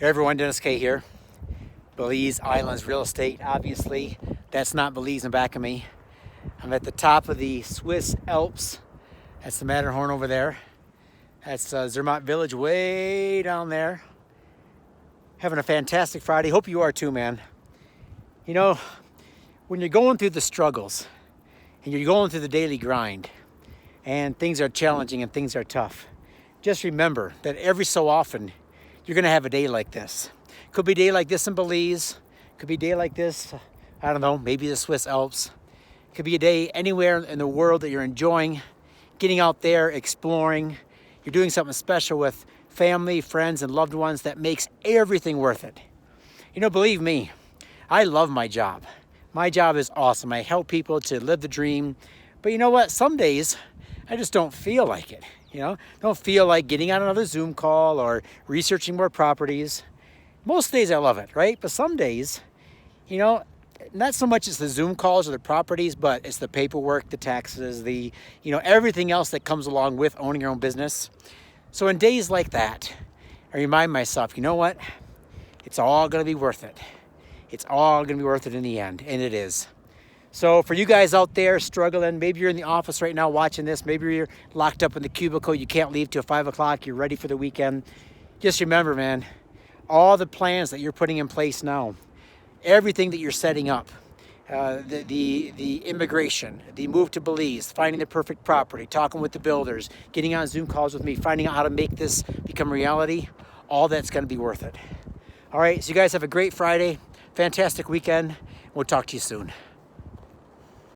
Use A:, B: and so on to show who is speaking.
A: Hey everyone, Dennis K here. Belize Islands real estate. Obviously, that's not Belize in back of me. I'm at the top of the Swiss Alps. That's the Matterhorn over there. That's Zermatt Village way down there. Having a fantastic Friday. Hope you are too, man. You know, when you're going through the struggles and you're going through the daily grind and things are challenging and things are tough, just remember that every so often you're gonna have a day like this. Could be a day like this in Belize. Could be a day like this, I don't know, maybe the Swiss Alps. Could be a day anywhere in the world that you're enjoying, getting out there, exploring. You're doing something special with family, friends, and loved ones that makes everything worth it. You know, believe me, I love my job. My job is awesome. I help people to live the dream. But you know what? Some days I just don't feel like it. You know, don't feel like getting on another Zoom call or researching more properties. Most days I love it, right? But some days, you know, not so much it's the Zoom calls or the properties, but it's the paperwork, the taxes, the, you know, everything else that comes along with owning your own business. So in days like that, I remind myself, you know what? It's all going to be worth it. It's all going to be worth it in the end, and it is. So for you guys out there struggling, maybe you're in the office right now watching this, maybe you're locked up in the cubicle, you can't leave till 5 o'clock, you're ready for the weekend. Just remember, man, all the plans that you're putting in place now, everything that you're setting up, the immigration, the move to Belize, finding the perfect property, talking with the builders, getting on Zoom calls with me, finding out how to make this become reality, all that's going to be worth it. All right, so you guys have a great Friday, fantastic weekend. We'll talk to you soon.